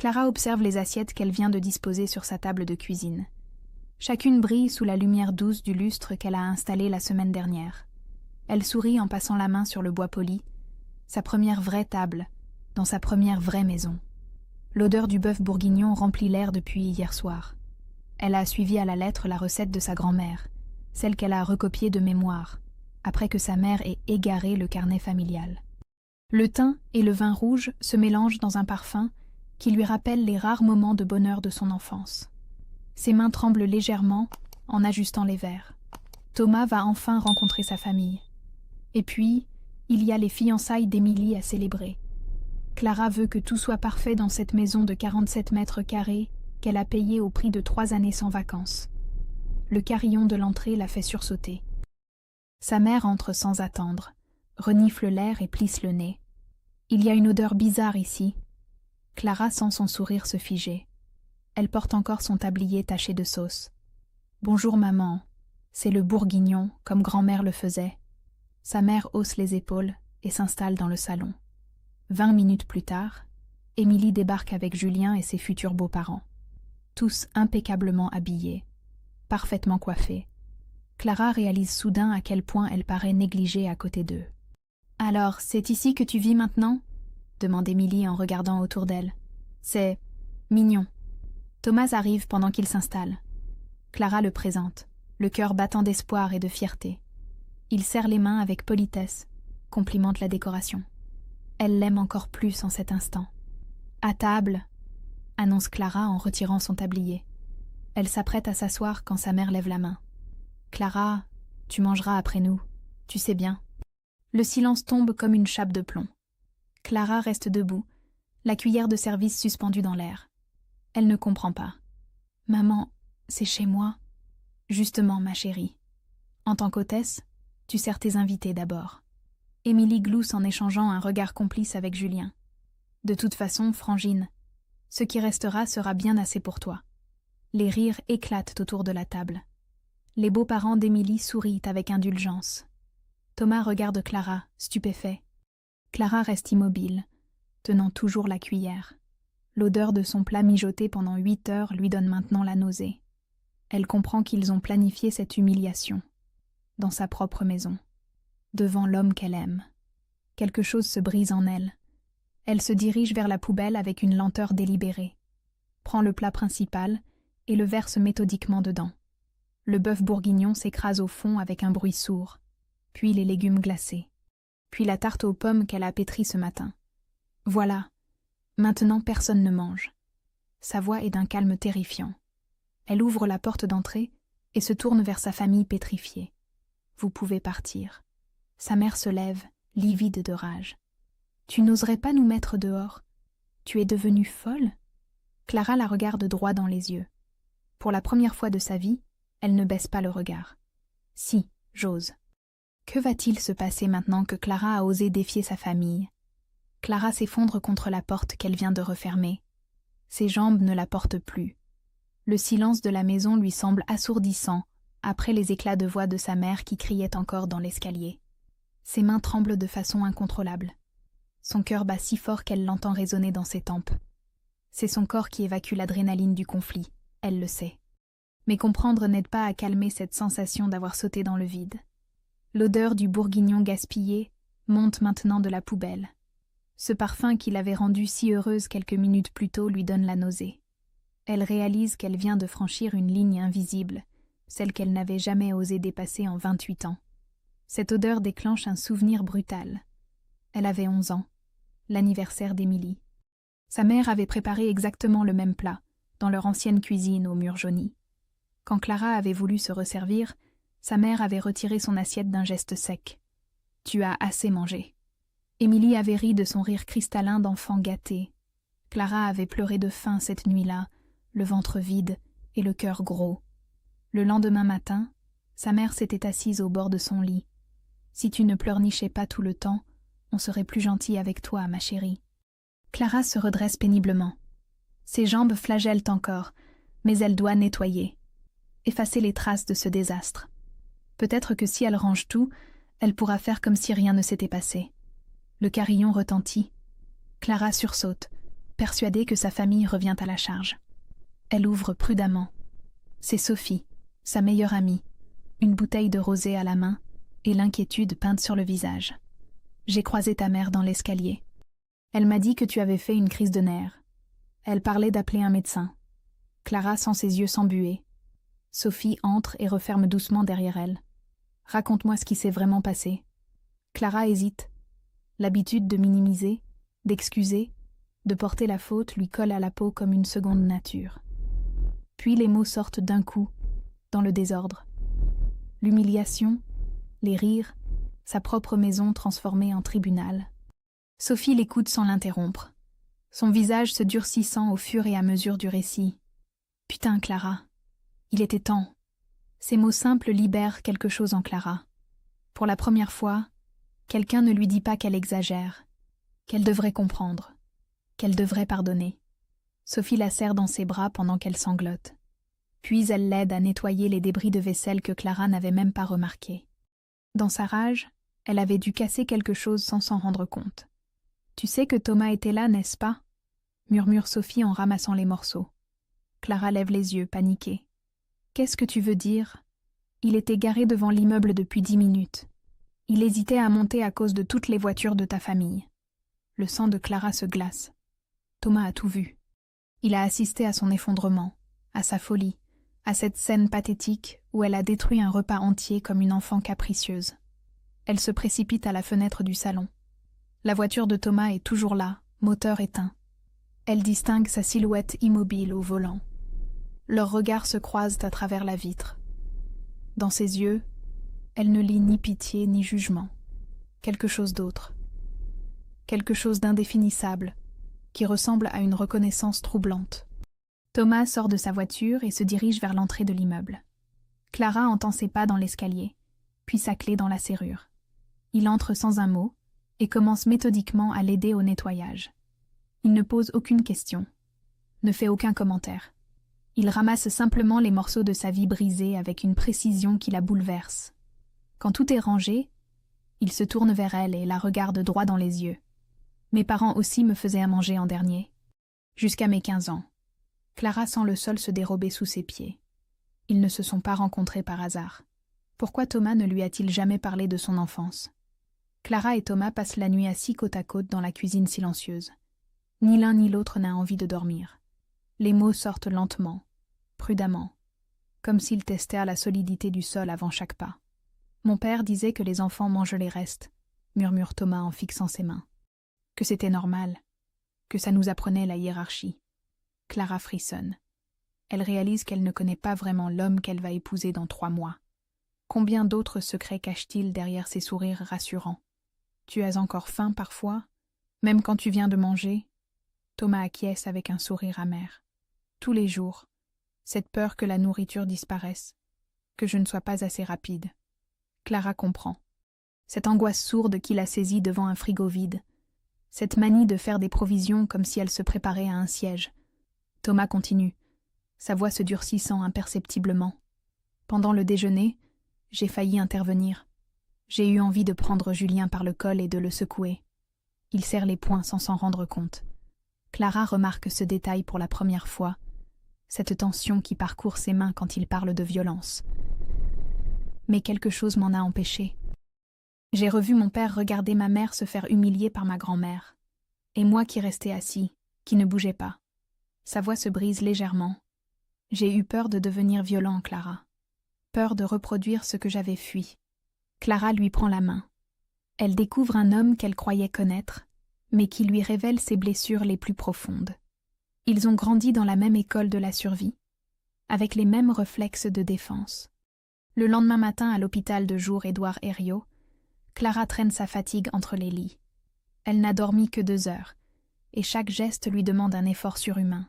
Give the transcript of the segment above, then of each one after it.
Clara observe les assiettes qu'elle vient de disposer sur sa table de cuisine. Chacune brille sous la lumière douce du lustre qu'elle a installé la semaine dernière. Elle sourit en passant la main sur le bois poli, sa première vraie table, dans sa première vraie maison. L'odeur du bœuf bourguignon remplit l'air depuis hier soir. Elle a suivi à la lettre la recette de sa grand-mère, celle qu'elle a recopiée de mémoire, après que sa mère ait égaré le carnet familial. Le thym et le vin rouge se mélangent dans un parfum qui lui rappelle les rares moments de bonheur de son enfance. Ses mains tremblent légèrement en ajustant les verres. Thomas va enfin rencontrer sa famille. Et puis, il y a les fiançailles d'Émilie à célébrer. Clara veut que tout soit parfait dans cette maison de 47 mètres carrés qu'elle a payée au prix de 3 années sans vacances. Le carillon de l'entrée la fait sursauter. Sa mère entre sans attendre, renifle l'air et plisse le nez. Il y a une odeur bizarre ici. Clara sent son sourire se figer. Elle porte encore son tablier taché de sauce. « Bonjour maman, c'est le bourguignon, comme grand-mère le faisait. » Sa mère hausse les épaules et s'installe dans le salon. 20 minutes plus tard, Émilie débarque avec Julien et ses futurs beaux-parents. Tous impeccablement habillés, parfaitement coiffés. Clara réalise soudain à quel point elle paraît négligée à côté d'eux. « Alors, c'est ici que tu vis maintenant ?» demande Émilie en regardant autour d'elle. « C'est mignon. » Thomas arrive pendant qu'il s'installe. Clara le présente, le cœur battant d'espoir et de fierté. Il serre les mains avec politesse, complimente la décoration. Elle l'aime encore plus en cet instant. « À table !» annonce Clara en retirant son tablier. Elle s'apprête à s'asseoir quand sa mère lève la main. « Clara, tu mangeras après nous, tu sais bien. » Le silence tombe comme une chape de plomb. Clara reste debout, la cuillère de service suspendue dans l'air. Elle ne comprend pas. « Maman, c'est chez moi. » « Justement, ma chérie. En tant qu'hôtesse, tu sers tes invités d'abord. » Émilie glousse en échangeant un regard complice avec Julien. « De toute façon, Frangine, ce qui restera sera bien assez pour toi. » Les rires éclatent autour de la table. Les beaux-parents d'Émilie sourient avec indulgence. Thomas regarde Clara, stupéfait. Clara reste immobile, tenant toujours la cuillère. L'odeur de son plat mijoté pendant 8 heures lui donne maintenant la nausée. Elle comprend qu'ils ont planifié cette humiliation, dans sa propre maison, devant l'homme qu'elle aime. Quelque chose se brise en elle. Elle se dirige vers la poubelle avec une lenteur délibérée, prend le plat principal et le verse méthodiquement dedans. Le bœuf bourguignon s'écrase au fond avec un bruit sourd, puis les légumes glacés, puis la tarte aux pommes qu'elle a pétrie ce matin. Voilà, maintenant personne ne mange. Sa voix est d'un calme terrifiant. Elle ouvre la porte d'entrée et se tourne vers sa famille pétrifiée. Vous pouvez partir. Sa mère se lève, livide de rage. Tu n'oserais pas nous mettre dehors? Tu es devenue folle? Clara la regarde droit dans les yeux. Pour la première fois de sa vie, elle ne baisse pas le regard. Si, j'ose. Que va-t-il se passer maintenant que Clara a osé défier sa famille? Clara s'effondre contre la porte qu'elle vient de refermer. Ses jambes ne la portent plus. Le silence de la maison lui semble assourdissant après les éclats de voix de sa mère qui criait encore dans l'escalier. Ses mains tremblent de façon incontrôlable. Son cœur bat si fort qu'elle l'entend résonner dans ses tempes. C'est son corps qui évacue l'adrénaline du conflit, elle le sait. Mais comprendre n'aide pas à calmer cette sensation d'avoir sauté dans le vide. L'odeur du bourguignon gaspillé monte maintenant de la poubelle. Ce parfum qui l'avait rendue si heureuse quelques minutes plus tôt lui donne la nausée. Elle réalise qu'elle vient de franchir une ligne invisible, celle qu'elle n'avait jamais osé dépasser en 28 ans. Cette odeur déclenche un souvenir brutal. Elle avait 11 ans, l'anniversaire d'Émilie. Sa mère avait préparé exactement le même plat, dans leur ancienne cuisine aux murs jaunis. Quand Clara avait voulu se resservir, sa mère avait retiré son assiette d'un geste sec. « Tu as assez mangé. » Émilie avait ri de son rire cristallin d'enfant gâté. Clara avait pleuré de faim cette nuit-là, le ventre vide et le cœur gros. Le lendemain matin, sa mère s'était assise au bord de son lit. « Si tu ne pleurnichais pas tout le temps, on serait plus gentil avec toi, ma chérie. » Clara se redresse péniblement. Ses jambes flagellent encore, mais elle doit nettoyer, effacer les traces de ce désastre. Peut-être que si elle range tout, elle pourra faire comme si rien ne s'était passé. Le carillon retentit. Clara sursaute, persuadée que sa famille revient à la charge. Elle ouvre prudemment. C'est Sophie, sa meilleure amie, une bouteille de rosé à la main et l'inquiétude peinte sur le visage. J'ai croisé ta mère dans l'escalier. Elle m'a dit que tu avais fait une crise de nerfs. Elle parlait d'appeler un médecin. Clara sent ses yeux s'embuer. Sophie entre et referme doucement derrière elle. Raconte-moi ce qui s'est vraiment passé. Clara hésite. L'habitude de minimiser, d'excuser, de porter la faute lui colle à la peau comme une seconde nature. Puis les mots sortent d'un coup, dans le désordre. L'humiliation, les rires, sa propre maison transformée en tribunal. Sophie l'écoute sans l'interrompre, son visage se durcissant au fur et à mesure du récit. Putain, Clara, il était temps. Ces mots simples libèrent quelque chose en Clara. Pour la première fois, quelqu'un ne lui dit pas qu'elle exagère, qu'elle devrait comprendre, qu'elle devrait pardonner. Sophie la serre dans ses bras pendant qu'elle sanglote. Puis elle l'aide à nettoyer les débris de vaisselle que Clara n'avait même pas remarqués. Dans sa rage, elle avait dû casser quelque chose sans s'en rendre compte. « Tu sais que Thomas était là, n'est-ce pas ?» murmure Sophie en ramassant les morceaux. Clara lève les yeux, paniquée. « Qu'est-ce que tu veux dire ? Il était garé devant l'immeuble depuis 10 minutes. Il hésitait à monter à cause de toutes les voitures de ta famille. » Le sang de Clara se glace. Thomas a tout vu. Il a assisté à son effondrement, à sa folie, à cette scène pathétique où elle a détruit un repas entier comme une enfant capricieuse. Elle se précipite à la fenêtre du salon. La voiture de Thomas est toujours là, moteur éteint. Elle distingue sa silhouette immobile au volant. Leurs regards se croisent à travers la vitre. Dans ses yeux, elle ne lit ni pitié ni jugement. Quelque chose d'autre. Quelque chose d'indéfinissable, qui ressemble à une reconnaissance troublante. Thomas sort de sa voiture et se dirige vers l'entrée de l'immeuble. Clara entend ses pas dans l'escalier, puis sa clé dans la serrure. Il entre sans un mot et commence méthodiquement à l'aider au nettoyage. Il ne pose aucune question, ne fait aucun commentaire. Il ramasse simplement les morceaux de sa vie brisée avec une précision qui la bouleverse. Quand tout est rangé, il se tourne vers elle et la regarde droit dans les yeux. Mes parents aussi me faisaient à manger en dernier. Jusqu'à mes 15 ans. Clara sent le sol se dérober sous ses pieds. Ils ne se sont pas rencontrés par hasard. Pourquoi Thomas ne lui a-t-il jamais parlé de son enfance ? Clara et Thomas passent la nuit assis côte à côte dans la cuisine silencieuse. Ni l'un ni l'autre n'a envie de dormir. Les mots sortent lentement, prudemment, comme s'ils testèrent la solidité du sol avant chaque pas. « Mon père disait que les enfants mangent les restes », murmure Thomas en fixant ses mains. « Que c'était normal, que ça nous apprenait la hiérarchie. » Clara frissonne. Elle réalise qu'elle ne connaît pas vraiment l'homme qu'elle va épouser dans 3 mois. Combien d'autres secrets cache-t-il derrière ces sourires rassurants ? Tu as encore faim parfois, même quand tu viens de manger ? Thomas acquiesce avec un sourire amer. Tous les jours, cette peur que la nourriture disparaisse, que je ne sois pas assez rapide. Clara comprend. Cette angoisse sourde qui la saisit devant un frigo vide. Cette manie de faire des provisions comme si elle se préparait à un siège. Thomas continue, sa voix se durcissant imperceptiblement. Pendant le déjeuner, j'ai failli intervenir. J'ai eu envie de prendre Julien par le col et de le secouer. Il serre les poings sans s'en rendre compte. Clara remarque ce détail pour la première fois, cette tension qui parcourt ses mains quand il parle de violence. Mais quelque chose m'en a empêché. J'ai revu mon père regarder ma mère se faire humilier par ma grand-mère, et moi qui restais assis, qui ne bougeais pas. Sa voix se brise légèrement. J'ai eu peur de devenir violent, Clara. Peur de reproduire ce que j'avais fui. Clara lui prend la main. Elle découvre un homme qu'elle croyait connaître, mais qui lui révèle ses blessures les plus profondes. Ils ont grandi dans la même école de la survie, avec les mêmes réflexes de défense. Le lendemain matin à l'hôpital de jour Édouard Herriot, Clara traîne sa fatigue entre les lits. Elle n'a dormi que 2 heures, et chaque geste lui demande un effort surhumain.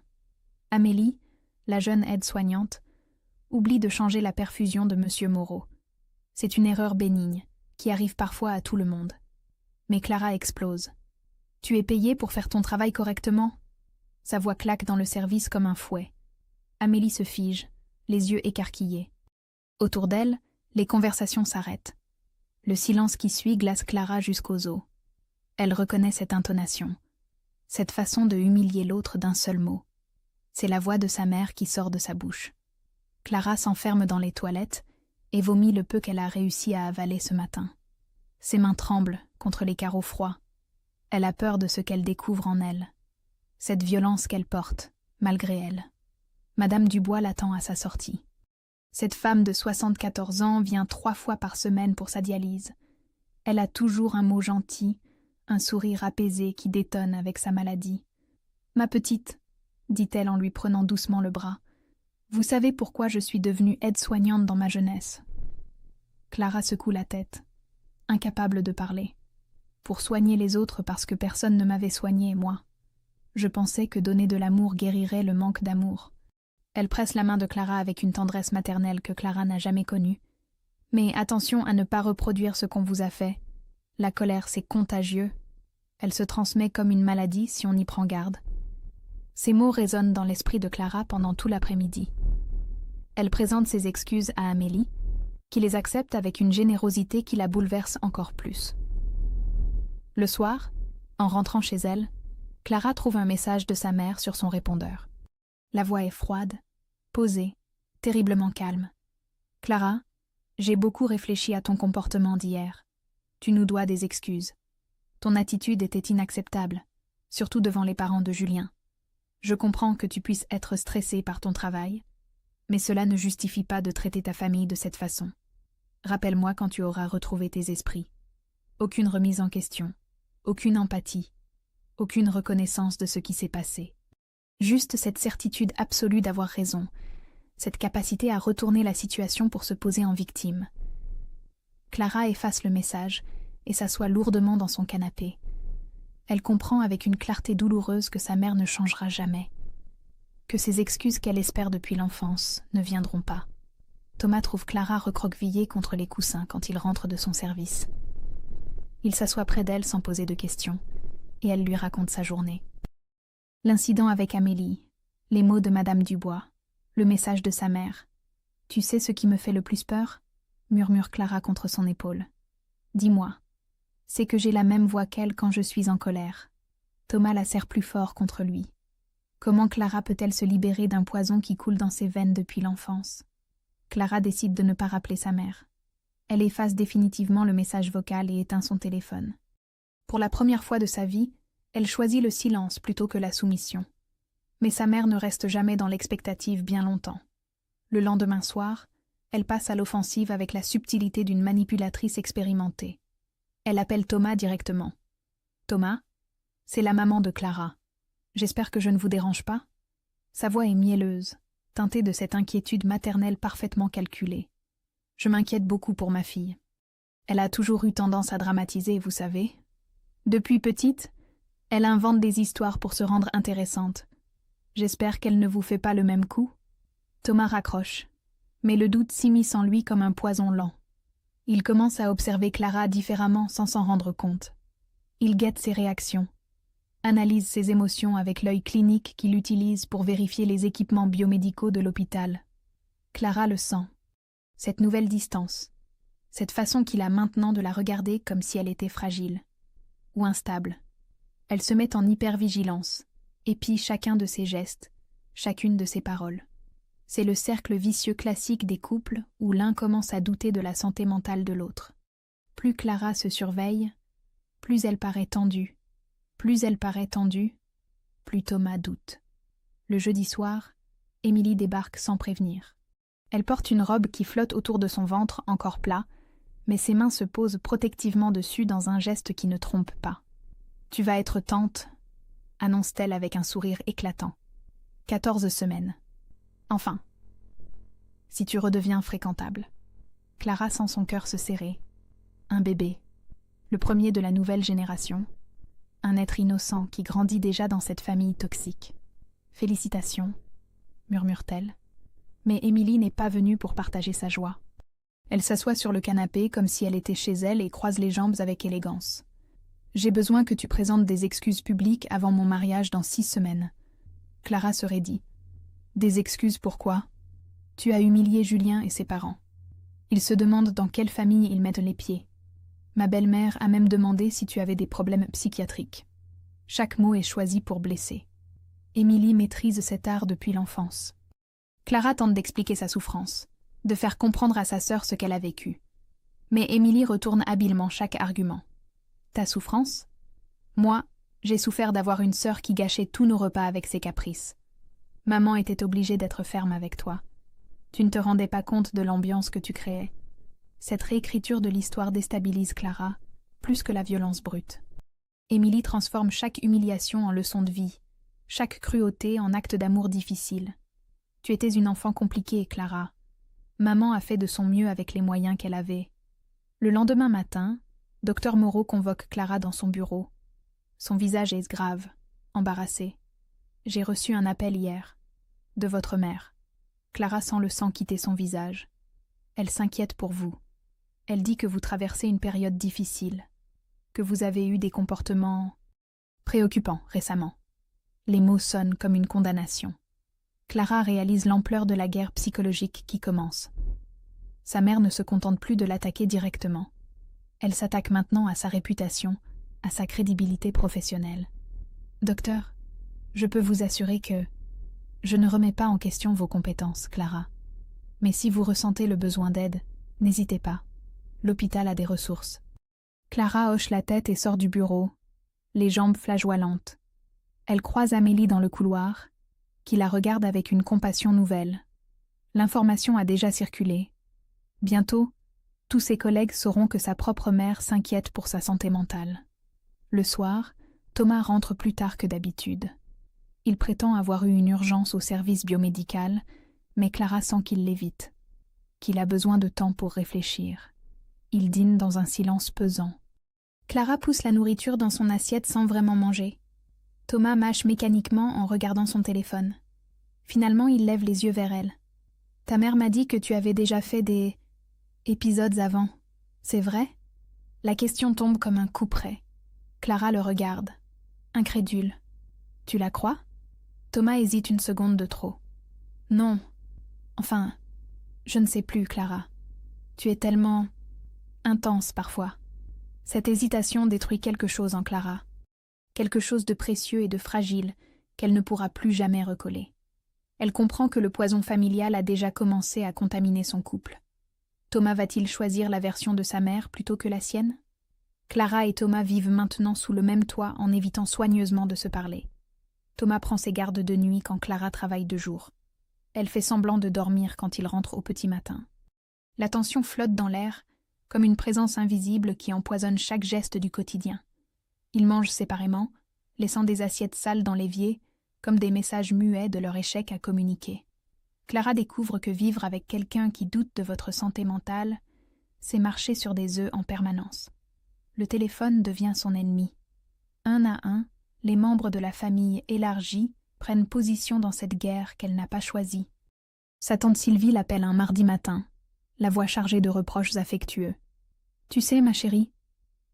Amélie, la jeune aide-soignante, oublie de changer la perfusion de M. Moreau. C'est une erreur bénigne, qui arrive parfois à tout le monde. Mais Clara explose. « Tu es payée pour faire ton travail correctement ?» Sa voix claque dans le service comme un fouet. Amélie se fige, les yeux écarquillés. Autour d'elle, les conversations s'arrêtent. Le silence qui suit glace Clara jusqu'aux os. Elle reconnaît cette intonation. Cette façon de humilier l'autre d'un seul mot. C'est la voix de sa mère qui sort de sa bouche. Clara s'enferme dans les toilettes et vomit le peu qu'elle a réussi à avaler ce matin. Ses mains tremblent contre les carreaux froids. Elle a peur de ce qu'elle découvre en elle. Cette violence qu'elle porte, malgré elle. Madame Dubois l'attend à sa sortie. Cette femme de 74 ans vient 3 fois par semaine pour sa dialyse. Elle a toujours un mot gentil, un sourire apaisé qui détonne avec sa maladie. « Ma petite », dit-elle en lui prenant doucement le bras, « vous savez pourquoi je suis devenue aide-soignante dans ma jeunesse ?» Clara secoue la tête, incapable de parler. « Pour soigner les autres parce que personne ne m'avait soignée, moi. Je pensais que donner de l'amour guérirait le manque d'amour. » Elle presse la main de Clara avec une tendresse maternelle que Clara n'a jamais connue. « Mais attention à ne pas reproduire ce qu'on vous a fait. La colère, c'est contagieux. Elle se transmet comme une maladie si on y prend garde. » Ces mots résonnent dans l'esprit de Clara pendant tout l'après-midi. Elle présente ses excuses à Amélie, qui les accepte avec une générosité qui la bouleverse encore plus. Le soir, en rentrant chez elle, Clara trouve un message de sa mère sur son répondeur. La voix est froide, posée, terriblement calme. « Clara, j'ai beaucoup réfléchi à ton comportement d'hier. Tu nous dois des excuses. Ton attitude était inacceptable, surtout devant les parents de Julien. Je comprends que tu puisses être stressée par ton travail, mais cela ne justifie pas de traiter ta famille de cette façon. Rappelle-moi quand tu auras retrouvé tes esprits. Aucune remise en question, aucune empathie, aucune reconnaissance de ce qui s'est passé. Juste cette certitude absolue d'avoir raison, cette capacité à retourner la situation pour se poser en victime. » Clara efface le message et s'assoit lourdement dans son canapé. Elle comprend avec une clarté douloureuse que sa mère ne changera jamais, que ces excuses qu'elle espère depuis l'enfance ne viendront pas. Thomas trouve Clara recroquevillée contre les coussins quand il rentre de son service. Il s'assoit près d'elle sans poser de questions, et elle lui raconte sa journée. L'incident avec Amélie, les mots de Madame Dubois, le message de sa mère. « Tu sais ce qui me fait le plus peur ?» murmure Clara contre son épaule. « Dis-moi. » C'est que j'ai la même voix qu'elle quand je suis en colère. Thomas la serre plus fort contre lui. Comment Clara peut-elle se libérer d'un poison qui coule dans ses veines depuis l'enfance? Clara décide de ne pas rappeler sa mère. Elle efface définitivement le message vocal et éteint son téléphone. Pour la première fois de sa vie, elle choisit le silence plutôt que la soumission. Mais sa mère ne reste jamais dans l'expectative bien longtemps. Le lendemain soir, elle passe à l'offensive avec la subtilité d'une manipulatrice expérimentée. Elle appelle Thomas directement. « Thomas, c'est la maman de Clara. J'espère que je ne vous dérange pas ?» Sa voix est mielleuse, teintée de cette inquiétude maternelle parfaitement calculée. « Je m'inquiète beaucoup pour ma fille. Elle a toujours eu tendance à dramatiser, vous savez. Depuis petite, elle invente des histoires pour se rendre intéressante. J'espère qu'elle ne vous fait pas le même coup. » Thomas raccroche, mais le doute s'immisce en lui comme un poison lent. Il commence à observer Clara différemment sans s'en rendre compte. Il guette ses réactions, analyse ses émotions avec l'œil clinique qu'il utilise pour vérifier les équipements biomédicaux de l'hôpital. Clara le sent. Cette nouvelle distance, cette façon qu'il a maintenant de la regarder comme si elle était fragile ou instable. Elle se met en hypervigilance, épie chacun de ses gestes, chacune de ses paroles. C'est le cercle vicieux classique des couples où l'un commence à douter de la santé mentale de l'autre. Plus Clara se surveille, plus elle paraît tendue. Plus elle paraît tendue, plus Thomas doute. Le jeudi soir, Émilie débarque sans prévenir. Elle porte une robe qui flotte autour de son ventre encore plat, mais ses mains se posent protectivement dessus dans un geste qui ne trompe pas. « Tu vas être tante », annonce-t-elle avec un sourire éclatant. 14 semaines. Enfin, si tu redeviens fréquentable. Clara sent son cœur se serrer. Un bébé, le premier de la nouvelle génération, un être innocent qui grandit déjà dans cette famille toxique. Félicitations, murmure-t-elle. Mais Émilie n'est pas venue pour partager sa joie. Elle s'assoit sur le canapé comme si elle était chez elle et croise les jambes avec élégance. J'ai besoin que tu présentes des excuses publiques avant mon mariage dans 6 semaines. Clara se raidit. Des excuses pourquoi? Tu as humilié Julien et ses parents. Ils se demandent dans quelle famille ils mettent les pieds. Ma belle-mère a même demandé si tu avais des problèmes psychiatriques. Chaque mot est choisi pour blesser. Émilie maîtrise cet art depuis l'enfance. Clara tente d'expliquer sa souffrance, de faire comprendre à sa sœur ce qu'elle a vécu. Mais Émilie retourne habilement chaque argument. Ta souffrance? Moi, j'ai souffert d'avoir une sœur qui gâchait tous nos repas avec ses caprices. Maman était obligée d'être ferme avec toi. Tu ne te rendais pas compte de l'ambiance que tu créais. Cette réécriture de l'histoire déstabilise Clara, plus que la violence brute. Émilie transforme chaque humiliation en leçon de vie, chaque cruauté en acte d'amour difficile. Tu étais une enfant compliquée, Clara. Maman a fait de son mieux avec les moyens qu'elle avait. Le lendemain matin, Dr Moreau convoque Clara dans son bureau. Son visage est grave, embarrassé. J'ai reçu un appel hier. De votre mère. Clara sent le sang quitter son visage. Elle s'inquiète pour vous. Elle dit que vous traversez une période difficile, que vous avez eu des comportements préoccupants récemment. Les mots sonnent comme une condamnation. Clara réalise l'ampleur de la guerre psychologique qui commence. Sa mère ne se contente plus de l'attaquer directement. Elle s'attaque maintenant à sa réputation, à sa crédibilité professionnelle. Docteur, je peux vous assurer que je ne remets pas en question vos compétences, Clara. Mais si vous ressentez le besoin d'aide, n'hésitez pas. L'hôpital a des ressources. Clara hoche la tête et sort du bureau, les jambes flageolantes. Elle croise Amélie dans le couloir, qui la regarde avec une compassion nouvelle. L'information a déjà circulé. Bientôt, tous ses collègues sauront que sa propre mère s'inquiète pour sa santé mentale. Le soir, Thomas rentre plus tard que d'habitude. Il prétend avoir eu une urgence au service biomédical, mais Clara sent qu'il l'évite, qu'il a besoin de temps pour réfléchir. Il dîne dans un silence pesant. Clara pousse la nourriture dans son assiette sans vraiment manger. Thomas mâche mécaniquement en regardant son téléphone. Finalement, il lève les yeux vers elle. « Ta mère m'a dit que tu avais déjà fait des épisodes avant. C'est vrai ?» La question tombe comme un coup près. Clara le regarde, incrédule. « Tu la crois ?» Thomas hésite une seconde de trop. « Non. Enfin, je ne sais plus, Clara. Tu es tellement intense parfois. » Cette hésitation détruit quelque chose en Clara. Quelque chose de précieux et de fragile qu'elle ne pourra plus jamais recoller. Elle comprend que le poison familial a déjà commencé à contaminer son couple. Thomas va-t-il choisir la version de sa mère plutôt que la sienne? Clara et Thomas vivent maintenant sous le même toit en évitant soigneusement de se parler. Thomas prend ses gardes de nuit quand Clara travaille de jour. Elle fait semblant de dormir quand il rentre au petit matin. La tension flotte dans l'air, comme une présence invisible qui empoisonne chaque geste du quotidien. Ils mangent séparément, laissant des assiettes sales dans l'évier, comme des messages muets de leur échec à communiquer. Clara découvre que vivre avec quelqu'un qui doute de votre santé mentale, c'est marcher sur des œufs en permanence. Le téléphone devient son ennemi. Un à un, les membres de la famille élargie prennent position dans cette guerre qu'elle n'a pas choisie. Sa tante Sylvie l'appelle un mardi matin, la voix chargée de reproches affectueux. « Tu sais, ma chérie,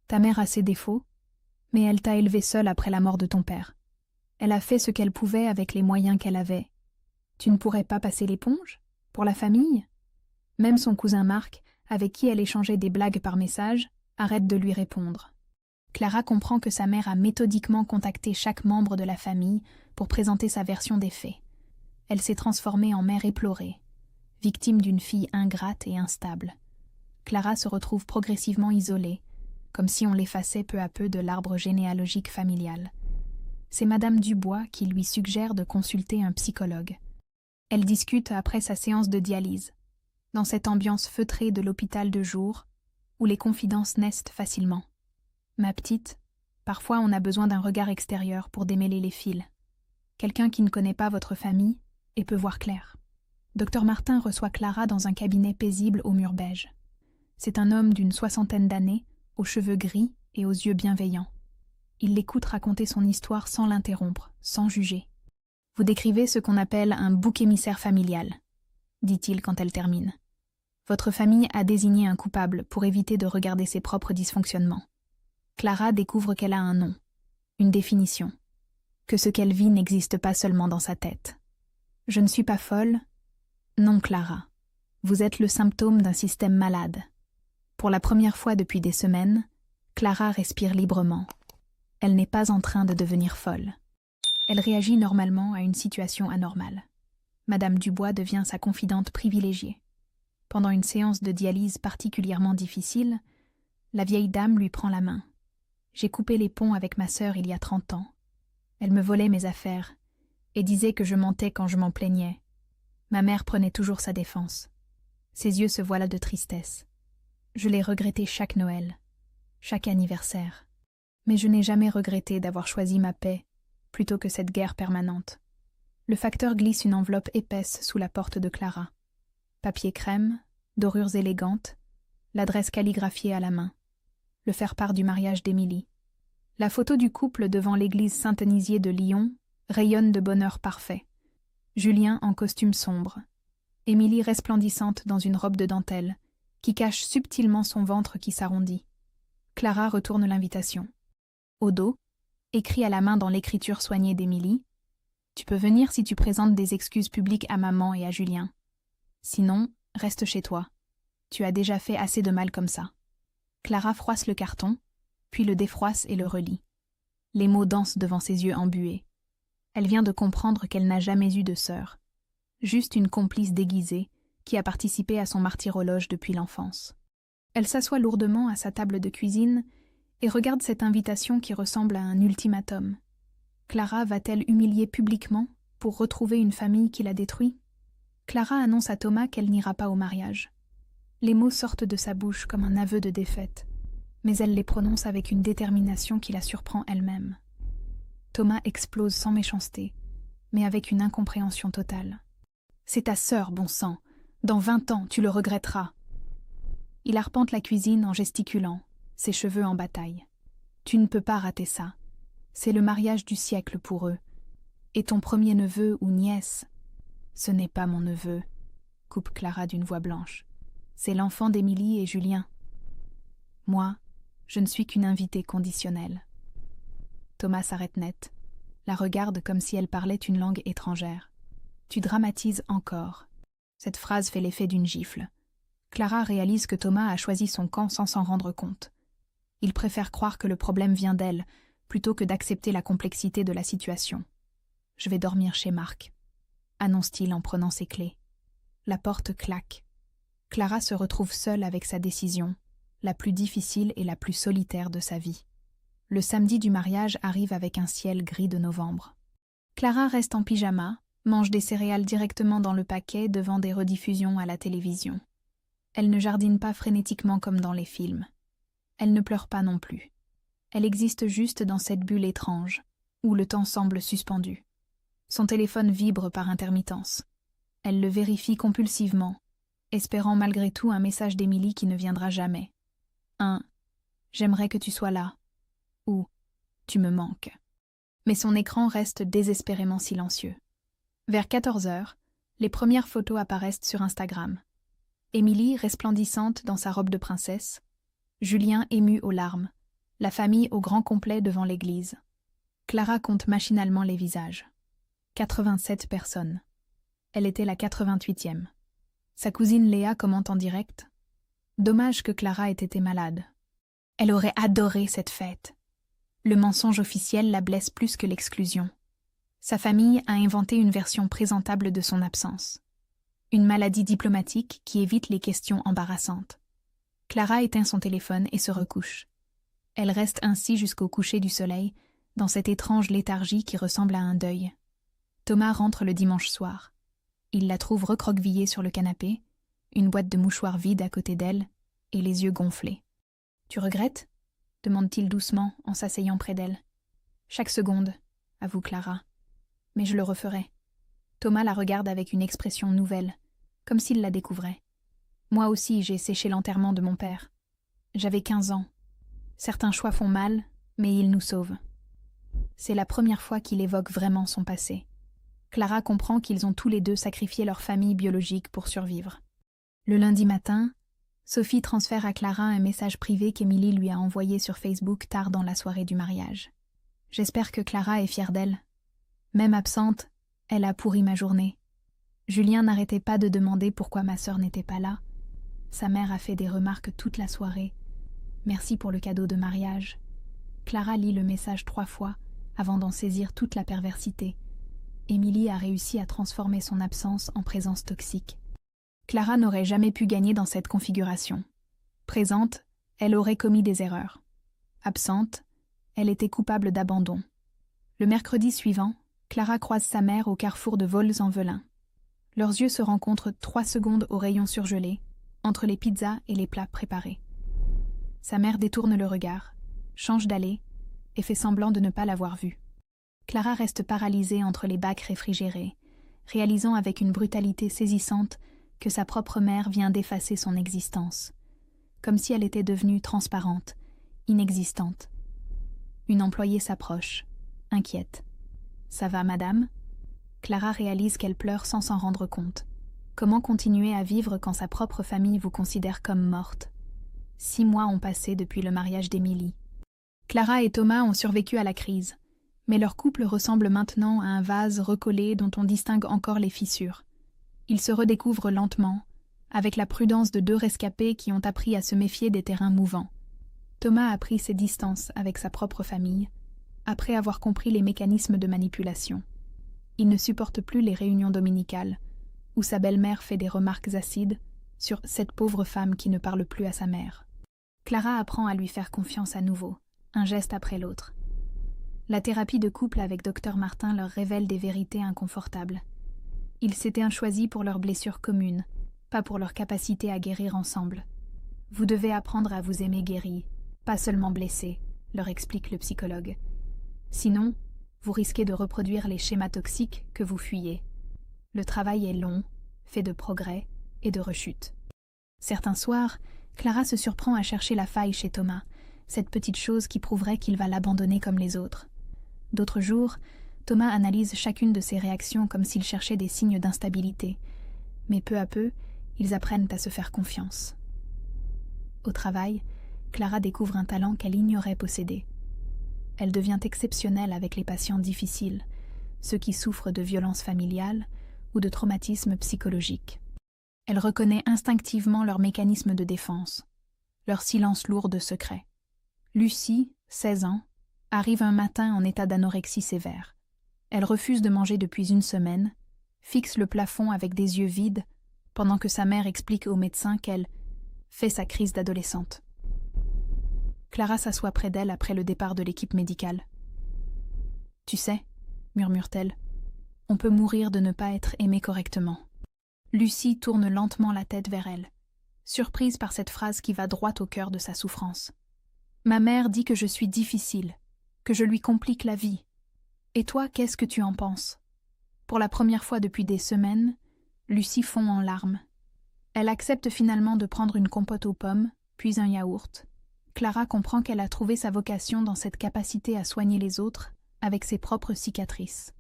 ta mère a ses défauts, mais elle t'a élevée seule après la mort de ton père. Elle a fait ce qu'elle pouvait avec les moyens qu'elle avait. Tu ne pourrais pas passer l'éponge? Pour la famille? » Même son cousin Marc, avec qui elle échangeait des blagues par message, arrête de lui répondre. Clara comprend que sa mère a méthodiquement contacté chaque membre de la famille pour présenter sa version des faits. Elle s'est transformée en mère éplorée, victime d'une fille ingrate et instable. Clara se retrouve progressivement isolée, comme si on l'effaçait peu à peu de l'arbre généalogique familial. C'est Madame Dubois qui lui suggère de consulter un psychologue. Elle discute après sa séance de dialyse, dans cette ambiance feutrée de l'hôpital de jour, où les confidences naissent facilement. « Ma petite, parfois on a besoin d'un regard extérieur pour démêler les fils. Quelqu'un qui ne connaît pas votre famille et peut voir clair. » Dr Martin reçoit Clara dans un cabinet paisible aux murs beige. C'est un homme d'une 60aine d'années, aux cheveux gris et aux yeux bienveillants. Il l'écoute raconter son histoire sans l'interrompre, sans juger. « Vous décrivez ce qu'on appelle un bouc émissaire familial, » dit-il quand elle termine. « Votre famille a désigné un coupable pour éviter de regarder ses propres dysfonctionnements. » Clara découvre qu'elle a un nom, une définition, que ce qu'elle vit n'existe pas seulement dans sa tête. « Je ne suis pas folle. Non, Clara. Vous êtes le symptôme d'un système malade. » Pour la première fois depuis des semaines, Clara respire librement. Elle n'est pas en train de devenir folle. Elle réagit normalement à une situation anormale. Madame Dubois devient sa confidente privilégiée. Pendant une séance de dialyse particulièrement difficile, la vieille dame lui prend la main. « J'ai coupé les ponts avec ma sœur il y a 30 ans. Elle me volait mes affaires et disait que je mentais quand je m'en plaignais. Ma mère prenait toujours sa défense. Ses yeux se voilent de tristesse. Je l'ai regretté chaque Noël, chaque anniversaire. Mais je n'ai jamais regretté d'avoir choisi ma paix plutôt que cette guerre permanente. » Le facteur glisse une enveloppe épaisse sous la porte de Clara. Papier crème, dorures élégantes, l'adresse calligraphiée à la main. Le faire-part du mariage d'Émilie. La photo du couple devant l'église Saint-Anisier de Lyon rayonne de bonheur parfait. Julien en costume sombre. Émilie resplendissante dans une robe de dentelle, qui cache subtilement son ventre qui s'arrondit. Clara retourne l'invitation. Au dos, écrit à la main dans l'écriture soignée d'Émilie, « Tu peux venir si tu présentes des excuses publiques à maman et à Julien. Sinon, reste chez toi. Tu as déjà fait assez de mal comme ça. » Clara froisse le carton, puis le défroisse et le relit. Les mots dansent devant ses yeux embués. Elle vient de comprendre qu'elle n'a jamais eu de sœur. Juste une complice déguisée qui a participé à son martyrologe depuis l'enfance. Elle s'assoit lourdement à sa table de cuisine et regarde cette invitation qui ressemble à un ultimatum. Clara va-t-elle humilier publiquement pour retrouver une famille qui l'a détruit? Clara annonce à Thomas qu'elle n'ira pas au mariage. Les mots sortent de sa bouche comme un aveu de défaite, mais elle les prononce avec une détermination qui la surprend elle-même. Thomas explose sans méchanceté, mais avec une incompréhension totale. « C'est ta sœur, bon sang. Dans 20 ans, tu le regretteras. » Il arpente la cuisine en gesticulant, ses cheveux en bataille. « Tu ne peux pas rater ça. C'est le mariage du siècle pour eux. Et ton premier neveu ou nièce... » « Ce n'est pas mon neveu, » coupe Clara d'une voix blanche. « C'est l'enfant d'Émilie et Julien. Moi, je ne suis qu'une invitée conditionnelle. » Thomas s'arrête net, la regarde comme si elle parlait une langue étrangère. « Tu dramatises encore. » Cette phrase fait l'effet d'une gifle. Clara réalise que Thomas a choisi son camp sans s'en rendre compte. Il préfère croire que le problème vient d'elle, plutôt que d'accepter la complexité de la situation. « Je vais dormir chez Marc, » annonce-t-il en prenant ses clés. La porte claque. Clara se retrouve seule avec sa décision, la plus difficile et la plus solitaire de sa vie. Le samedi du mariage arrive avec un ciel gris de novembre. Clara reste en pyjama, mange des céréales directement dans le paquet devant des rediffusions à la télévision. Elle ne jardine pas frénétiquement comme dans les films. Elle ne pleure pas non plus. Elle existe juste dans cette bulle étrange, où le temps semble suspendu. Son téléphone vibre par intermittence. Elle le vérifie compulsivement, espérant malgré tout un message d'Émilie qui ne viendra jamais. Un « J'aimerais que tu sois là » ou « Tu me manques ». Mais son écran reste désespérément silencieux. Vers 14h, les premières photos apparaissent sur Instagram. Émilie resplendissante dans sa robe de princesse, Julien ému aux larmes, la famille au grand complet devant l'église. Clara compte machinalement les visages. 87 personnes. Elle était la 88e. Sa cousine Léa commente en direct. Dommage que Clara ait été malade. Elle aurait adoré cette fête. Le mensonge officiel la blesse plus que l'exclusion. Sa famille a inventé une version présentable de son absence. Une maladie diplomatique qui évite les questions embarrassantes. Clara éteint son téléphone et se recouche. Elle reste ainsi jusqu'au coucher du soleil, dans cette étrange léthargie qui ressemble à un deuil. Thomas rentre le dimanche soir. Il la trouve recroquevillée sur le canapé, une boîte de mouchoirs vide à côté d'elle, et les yeux gonflés. « Tu regrettes ?» demande-t-il doucement en s'asseyant près d'elle. « Chaque seconde, » avoue Clara. « Mais je le referai. » Thomas la regarde avec une expression nouvelle, comme s'il la découvrait. « Moi aussi, j'ai séché l'enterrement de mon père. J'avais 15 ans. Certains choix font mal, mais ils nous sauvent. » C'est la première fois qu'il évoque vraiment son passé. Clara comprend qu'ils ont tous les deux sacrifié leur famille biologique pour survivre. Le lundi matin, Sophie transfère à Clara un message privé qu'Émilie lui a envoyé sur Facebook tard dans la soirée du mariage. « J'espère que Clara est fière d'elle. Même absente, elle a pourri ma journée. Julien n'arrêtait pas de demander pourquoi ma sœur n'était pas là. Sa mère a fait des remarques toute la soirée. Merci pour le cadeau de mariage. Clara lit le message 3 fois avant d'en saisir toute la perversité. Émilie a réussi à transformer son absence en présence toxique. Clara n'aurait jamais pu gagner dans cette configuration. Présente, elle aurait commis des erreurs. Absente, elle était coupable d'abandon. Le mercredi suivant, Clara croise sa mère au carrefour de Vaux-en-Velin. Leurs yeux se rencontrent 3 secondes au rayon surgelé, entre les pizzas et les plats préparés. Sa mère détourne le regard, change d'allée et fait semblant de ne pas l'avoir vue. Clara reste paralysée entre les bacs réfrigérés, réalisant avec une brutalité saisissante que sa propre mère vient d'effacer son existence, comme si elle était devenue transparente, inexistante. Une employée s'approche, inquiète. « Ça va, madame ?» Clara réalise qu'elle pleure sans s'en rendre compte. Comment continuer à vivre quand sa propre famille vous considère comme morte ? 6 mois ont passé depuis le mariage d'Émilie. Clara et Thomas ont survécu à la crise, mais leur couple ressemble maintenant à un vase recollé dont on distingue encore les fissures. Ils se redécouvrent lentement, avec la prudence de 2 rescapés qui ont appris à se méfier des terrains mouvants. Thomas a pris ses distances avec sa propre famille, après avoir compris les mécanismes de manipulation. Il ne supporte plus les réunions dominicales, où sa belle-mère fait des remarques acides sur cette pauvre femme qui ne parle plus à sa mère. Clara apprend à lui faire confiance à nouveau, un geste après l'autre. La thérapie de couple avec Dr Martin leur révèle des vérités inconfortables. Ils s'étaient choisis pour leurs blessures communes, pas pour leur capacité à guérir ensemble. Vous devez apprendre à vous aimer guéri, pas seulement blessé, leur explique le psychologue. Sinon, vous risquez de reproduire les schémas toxiques que vous fuyez. Le travail est long, fait de progrès et de rechutes. Certains soirs, Clara se surprend à chercher la faille chez Thomas, cette petite chose qui prouverait qu'il va l'abandonner comme les autres. D'autres jours, Thomas analyse chacune de ses réactions comme s'il cherchait des signes d'instabilité, mais peu à peu, ils apprennent à se faire confiance. Au travail, Clara découvre un talent qu'elle ignorait posséder. Elle devient exceptionnelle avec les patients difficiles, ceux qui souffrent de violences familiales ou de traumatismes psychologiques. Elle reconnaît instinctivement leurs mécanismes de défense, leur silence lourd de secrets. Lucie, 16 ans, arrive un matin en état d'anorexie sévère. Elle refuse de manger depuis 1 semaine, fixe le plafond avec des yeux vides, pendant que sa mère explique au médecin qu'elle fait sa crise d'adolescente. Clara s'assoit près d'elle après le départ de l'équipe médicale. « Tu sais, » murmure-t-elle, « on peut mourir de ne pas être aimé correctement. » Lucie tourne lentement la tête vers elle, surprise par cette phrase qui va droit au cœur de sa souffrance. « Ma mère dit que je suis difficile, que je lui complique la vie. Et toi, qu'est-ce que tu en penses ?» Pour la première fois depuis des semaines, Lucie fond en larmes. Elle accepte finalement de prendre une compote aux pommes, puis un yaourt. Clara comprend qu'elle a trouvé sa vocation dans cette capacité à soigner les autres avec ses propres cicatrices.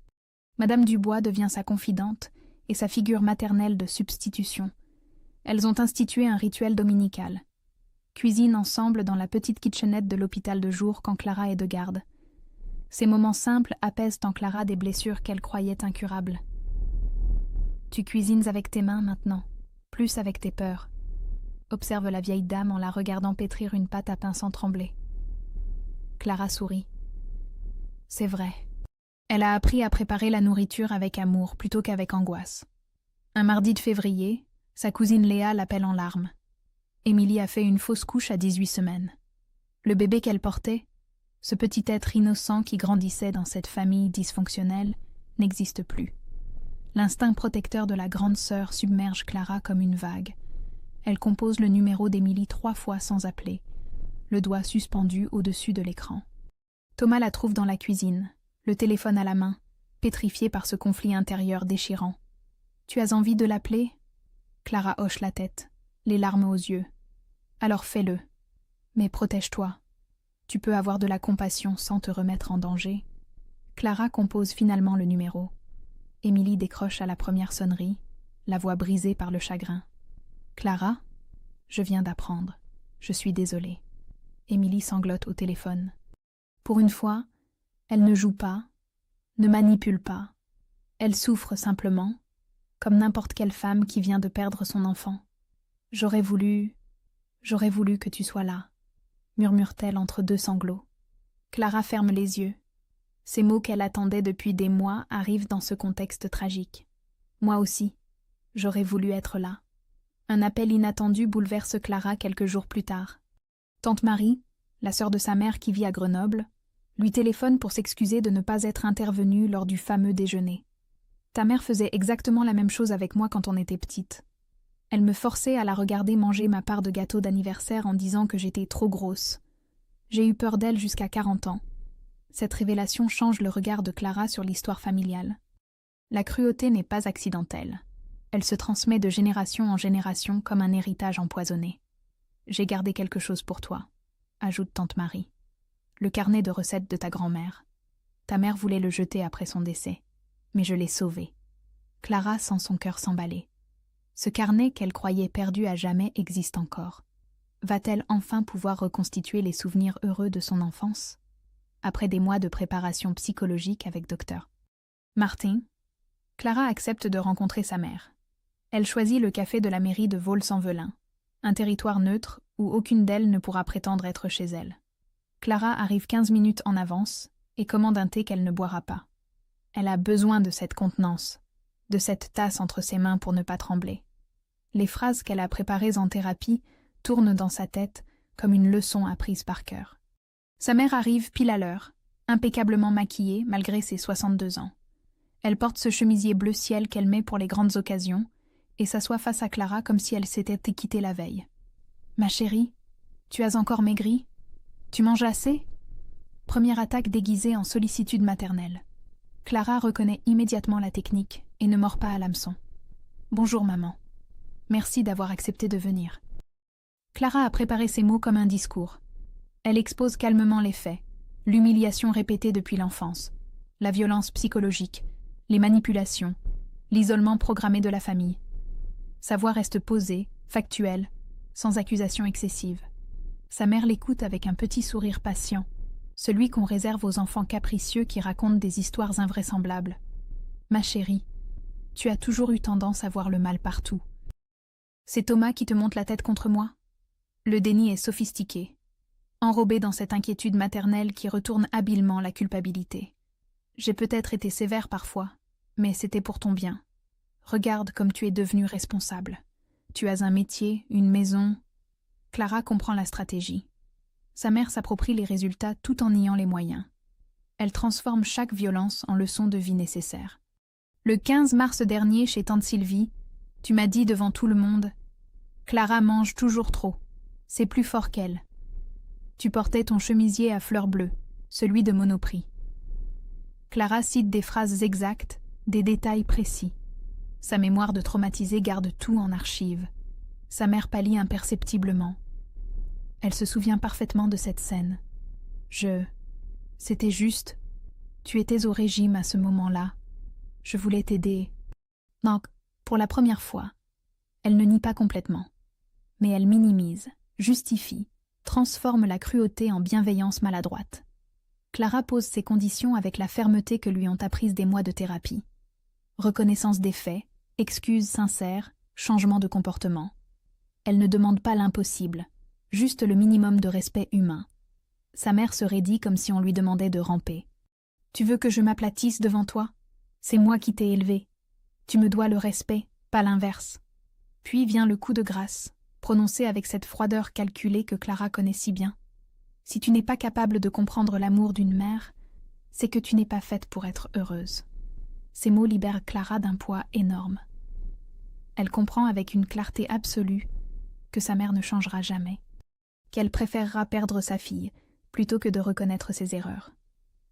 Madame Dubois devient sa confidente et sa figure maternelle de substitution. Elles ont institué un rituel dominical. Cuisinent ensemble dans la petite kitchenette de l'hôpital de jour quand Clara est de garde. Ces moments simples apaisent en Clara des blessures qu'elle croyait incurables. « Tu cuisines avec tes mains maintenant, plus avec tes peurs. » observe la vieille dame en la regardant pétrir une pâte à pain sans trembler. Clara sourit. C'est vrai. Elle a appris à préparer la nourriture avec amour plutôt qu'avec angoisse. Un mardi de février, sa cousine Léa l'appelle en larmes. Émilie a fait une fausse couche à 18 semaines. Le bébé qu'elle portait, ce petit être innocent qui grandissait dans cette famille dysfonctionnelle, n'existe plus. L'instinct protecteur de la grande sœur submerge Clara comme une vague. Elle compose le numéro d'Émilie 3 fois sans appeler, le doigt suspendu au-dessus de l'écran. Thomas la trouve dans la cuisine, le téléphone à la main, pétrifié par ce conflit intérieur déchirant. « Tu as envie de l'appeler ?» Clara hoche la tête, les larmes aux yeux. « Alors fais-le. Mais protège-toi. Tu peux avoir de la compassion sans te remettre en danger. » Clara compose finalement le numéro. Émilie décroche à la première sonnerie, la voix brisée par le chagrin. « Clara, je viens d'apprendre. Je suis désolée. » Émilie sanglote au téléphone. Pour une fois, elle ne joue pas, ne manipule pas. Elle souffre simplement, comme n'importe quelle femme qui vient de perdre son enfant. « J'aurais voulu que tu sois là, » murmure-t-elle entre 2 sanglots. Clara ferme les yeux. Ces mots qu'elle attendait depuis des mois arrivent dans ce contexte tragique. Moi aussi, j'aurais voulu être là. Un appel inattendu bouleverse Clara quelques jours plus tard. Tante Marie, la sœur de sa mère qui vit à Grenoble, lui téléphone pour s'excuser de ne pas être intervenue lors du fameux déjeuner. Ta mère faisait exactement la même chose avec moi quand on était petite. Elle me forçait à la regarder manger ma part de gâteau d'anniversaire en disant que j'étais trop grosse. J'ai eu peur d'elle jusqu'à 40 ans. Cette révélation change le regard de Clara sur l'histoire familiale. La cruauté n'est pas accidentelle. Elle se transmet de génération en génération comme un héritage empoisonné. J'ai gardé quelque chose pour toi, ajoute tante Marie. Le carnet de recettes de ta grand-mère. Ta mère voulait le jeter après son décès, mais je l'ai sauvé. Clara sent son cœur s'emballer. Ce carnet qu'elle croyait perdu à jamais existe encore. Va-t-elle enfin pouvoir reconstituer les souvenirs heureux de son enfance? Après des mois de préparation psychologique avec Dr. Martin, Clara accepte de rencontrer sa mère. Elle choisit le café de la mairie de Vaux-en-Velin, un territoire neutre où aucune d'elles ne pourra prétendre être chez elle. Clara arrive 15 minutes en avance et commande un thé qu'elle ne boira pas. Elle a besoin de cette contenance, de cette tasse entre ses mains pour ne pas trembler. Les phrases qu'elle a préparées en thérapie tournent dans sa tête comme une leçon apprise par cœur. Sa mère arrive pile à l'heure, impeccablement maquillée malgré ses 62 ans. Elle porte ce chemisier bleu ciel qu'elle met pour les grandes occasions et s'assoit face à Clara comme si elle s'était équitée la veille. « Ma chérie, tu as encore maigri? Tu manges assez ?» Première attaque déguisée en sollicitude maternelle. Clara reconnaît immédiatement la technique et ne mord pas à l'hameçon. « Bonjour maman. Merci d'avoir accepté de venir. » Clara a préparé ses mots comme un discours. Elle expose calmement les faits, l'humiliation répétée depuis l'enfance, la violence psychologique, les manipulations, l'isolement programmé de la famille. Sa voix reste posée, factuelle, sans accusation excessive. Sa mère l'écoute avec un petit sourire patient, celui qu'on réserve aux enfants capricieux qui racontent des histoires invraisemblables. « Ma chérie, tu as toujours eu tendance à voir le mal partout. C'est Thomas qui te monte la tête contre moi ?» Le déni est sophistiqué, enrobé dans cette inquiétude maternelle qui retourne habilement la culpabilité. « J'ai peut-être été sévère parfois, mais c'était pour ton bien. Regarde comme tu es devenue responsable. Tu as un métier, une maison. » Clara comprend la stratégie. Sa mère s'approprie les résultats tout en niant les moyens. Elle transforme chaque violence en leçon de vie nécessaire. « Le 15 mars dernier, chez tante Sylvie, tu m'as dit devant tout le monde « Clara mange toujours trop. C'est plus fort qu'elle. » Tu portais ton chemisier à fleurs bleues, celui de Monoprix. Clara cite des phrases exactes, des détails précis. Sa mémoire de traumatisée garde tout en archive. Sa mère pâlit imperceptiblement. Elle se souvient parfaitement de cette scène. C'était juste. Tu étais au régime à ce moment-là. Je voulais t'aider. Donc, pour la première fois, elle ne nie pas complètement. Mais elle minimise, justifie, transforme la cruauté en bienveillance maladroite. Clara pose ses conditions avec la fermeté que lui ont apprise des mois de thérapie. Reconnaissance des faits, excuses sincères, changement de comportement. Elle ne demande pas l'impossible, juste le minimum de respect humain. Sa mère se raidit comme si on lui demandait de ramper. « Tu veux que je m'aplatisse devant toi? C'est moi qui t'ai élevé. Tu me dois le respect, pas l'inverse. » Puis vient le coup de grâce, prononcé avec cette froideur calculée que Clara connaît si bien. « Si tu n'es pas capable de comprendre l'amour d'une mère, c'est que tu n'es pas faite pour être heureuse. » Ces mots libèrent Clara d'un poids énorme. Elle comprend avec une clarté absolue que sa mère ne changera jamais, qu'elle préférera perdre sa fille plutôt que de reconnaître ses erreurs.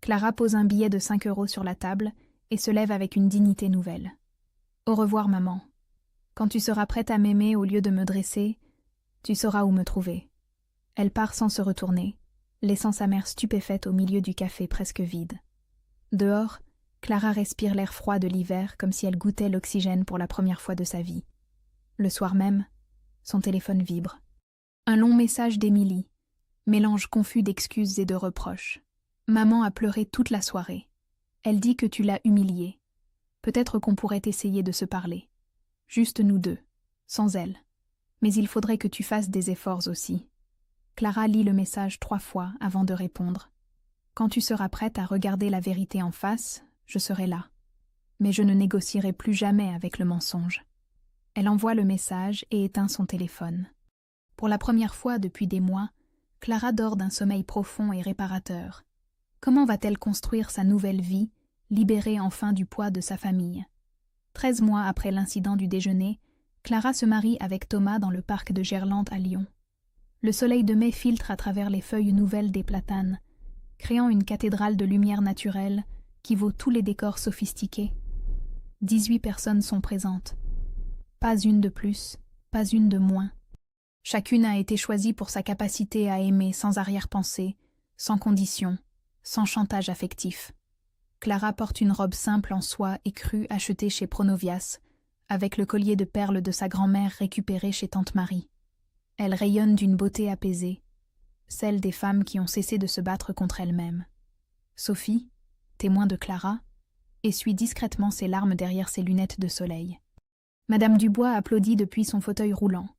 Clara pose un billet de 5 € sur la table et se lève avec une dignité nouvelle. « Au revoir, maman. Quand tu seras prête à m'aimer au lieu de me dresser, tu sauras où me trouver. » Elle part sans se retourner, laissant sa mère stupéfaite au milieu du café presque vide. Dehors, Clara respire l'air froid de l'hiver comme si elle goûtait l'oxygène pour la première fois de sa vie. Le soir même, son téléphone vibre. Un long message d'Émilie, mélange confus d'excuses et de reproches. Maman a pleuré toute la soirée. Elle dit que tu l'as humiliée. Peut-être qu'on pourrait essayer de se parler. Juste nous deux, sans elle. Mais il faudrait que tu fasses des efforts aussi. Clara lit le message 3 fois avant de répondre. Quand tu seras prête à regarder la vérité en face, je serai là. Mais je ne négocierai plus jamais avec le mensonge. » Elle envoie le message et éteint son téléphone. Pour la première fois depuis des mois, Clara dort d'un sommeil profond et réparateur. Comment va-t-elle construire sa nouvelle vie, libérée enfin du poids de sa famille? 13 mois après l'incident du déjeuner, Clara se marie avec Thomas dans le parc de Gerland à Lyon. Le soleil de mai filtre à travers les feuilles nouvelles des platanes, créant une cathédrale de lumière naturelle qui vaut tous les décors sophistiqués. 18 personnes sont présentes. Pas une de plus, pas une de moins. Chacune a été choisie pour sa capacité à aimer sans arrière-pensée, sans condition, sans chantage affectif. Clara porte une robe simple en soie et crue achetée chez Pronovias, avec le collier de perles de sa grand-mère récupéré chez Tante Marie. Elle rayonne d'une beauté apaisée, celle des femmes qui ont cessé de se battre contre elles-mêmes. Sophie, témoin de Clara, essuie discrètement ses larmes derrière ses lunettes de soleil. Madame Dubois applaudit depuis son fauteuil roulant,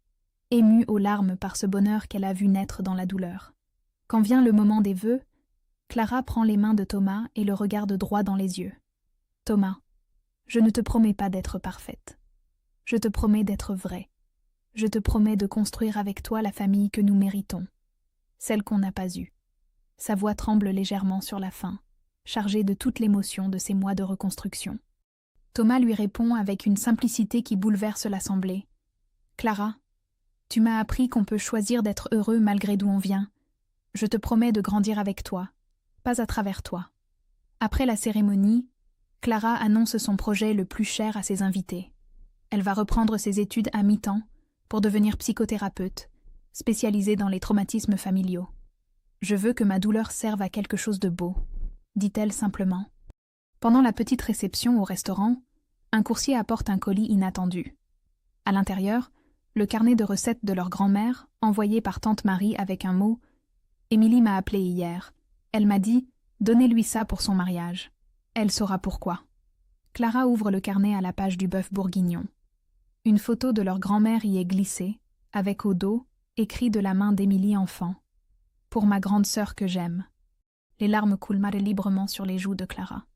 émue aux larmes par ce bonheur qu'elle a vu naître dans la douleur. Quand vient le moment des vœux, Clara prend les mains de Thomas et le regarde droit dans les yeux. « Thomas, je ne te promets pas d'être parfaite. Je te promets d'être vraie. Je te promets de construire avec toi la famille que nous méritons, celle qu'on n'a pas eue. » Sa voix tremble légèrement sur la fin, chargée de toute l'émotion de ces mois de reconstruction. Thomas lui répond avec une simplicité qui bouleverse l'assemblée. « Clara, tu m'as appris qu'on peut choisir d'être heureux malgré d'où on vient. Je te promets de grandir avec toi, pas à travers toi. » Après la cérémonie, Clara annonce son projet le plus cher à ses invités. Elle va reprendre ses études à mi-temps pour devenir psychothérapeute, spécialisée dans les traumatismes familiaux. « Je veux que ma douleur serve à quelque chose de beau, » dit-elle simplement. Pendant la petite réception au restaurant, un coursier apporte un colis inattendu. À l'intérieur, le carnet de recettes de leur grand-mère, envoyé par Tante Marie avec un mot « Émilie m'a appelé hier. Elle m'a dit « Donnez-lui ça pour son mariage. Elle saura pourquoi. » Clara ouvre le carnet à la page du bœuf bourguignon. Une photo de leur grand-mère y est glissée, avec au dos, écrit de la main d'Émilie enfant « Pour ma grande sœur que j'aime. » Les larmes coulent librement sur les joues de Clara.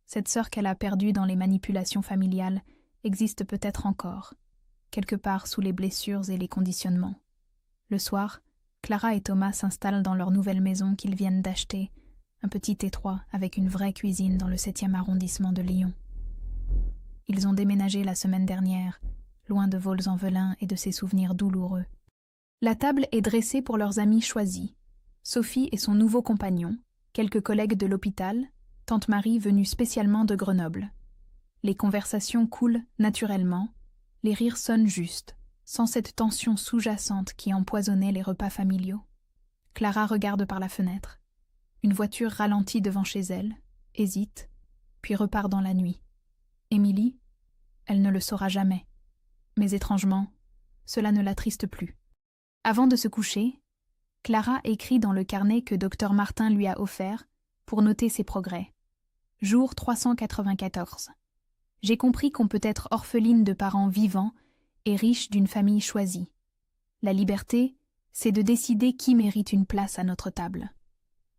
Cette sœur qu'elle a perdue dans les manipulations familiales existe peut-être encore, quelque part sous les blessures et les conditionnements. Le soir, Clara et Thomas s'installent dans leur nouvelle maison qu'ils viennent d'acheter, un petit étroit avec une vraie cuisine dans le 7e arrondissement de Lyon. Ils ont déménagé la semaine dernière, loin de Vaux-en-Velin et de ses souvenirs douloureux. La table est dressée pour leurs amis choisis, Sophie et son nouveau compagnon, quelques collègues de l'hôpital, Tante Marie venue spécialement de Grenoble. Les conversations coulent naturellement, les rires sonnent justes, sans cette tension sous-jacente qui empoisonnait les repas familiaux. Clara regarde par la fenêtre. Une voiture ralentit devant chez elle, hésite, puis repart dans la nuit. Émilie, elle ne le saura jamais. Mais étrangement, cela ne l'attriste plus. Avant de se coucher, Clara écrit dans le carnet que Dr Martin lui a offert pour noter ses progrès. Jour 394. J'ai compris qu'on peut être orpheline de parents vivants et riche d'une famille choisie. La liberté, c'est de décider qui mérite une place à notre table.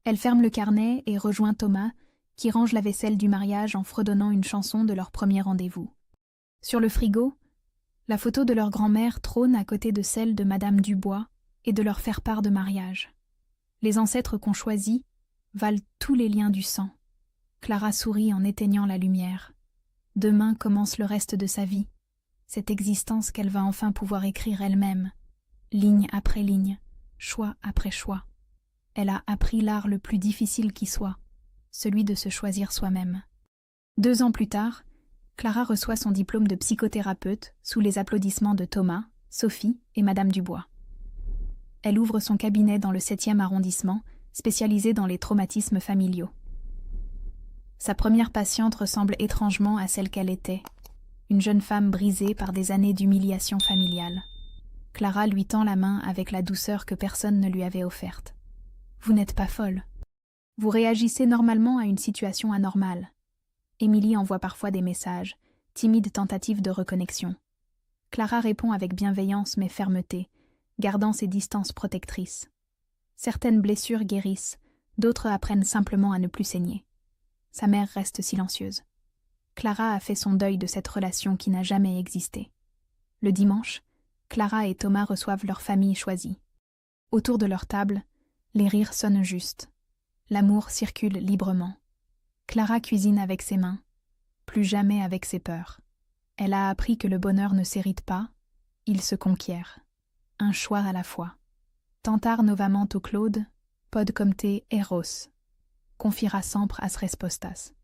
Elle ferme le carnet et rejoint Thomas, qui range la vaisselle du mariage en fredonnant une chanson de leur premier rendez-vous. Sur le frigo, la photo de leur grand-mère trône à côté de celle de Madame Dubois et de leur faire-part de mariage. Les ancêtres qu'on choisit valent tous les liens du sang. Clara sourit en éteignant la lumière. Demain commence le reste de sa vie, cette existence qu'elle va enfin pouvoir écrire elle-même, ligne après ligne, choix après choix. Elle a appris l'art le plus difficile qui soit, celui de se choisir soi-même. 2 ans plus tard, Clara reçoit son diplôme de psychothérapeute sous les applaudissements de Thomas, Sophie et Madame Dubois. Elle ouvre son cabinet dans le 7e arrondissement, spécialisé dans les traumatismes familiaux. Sa première patiente ressemble étrangement à celle qu'elle était, une jeune femme brisée par des années d'humiliation familiale. Clara lui tend la main avec la douceur que personne ne lui avait offerte. « Vous n'êtes pas folle. Vous réagissez normalement à une situation anormale. » Émilie envoie parfois des messages, timide tentative de reconnexion. Clara répond avec bienveillance mais fermeté, gardant ses distances protectrices. Certaines blessures guérissent, D'autres apprennent simplement à ne plus saigner. Sa mère reste silencieuse. Clara a fait son deuil de cette relation qui n'a jamais existé. Le dimanche, Clara et Thomas reçoivent leur famille choisie. Autour de leur table, les rires sonnent juste. L'amour circule librement. Clara cuisine avec ses mains, plus jamais avec ses peurs. Elle a appris que le bonheur ne s'hérite pas, il se conquiert. Un choix à la fois. Tentar novamente Claude, pod comte eros. Confira sempre as respostas.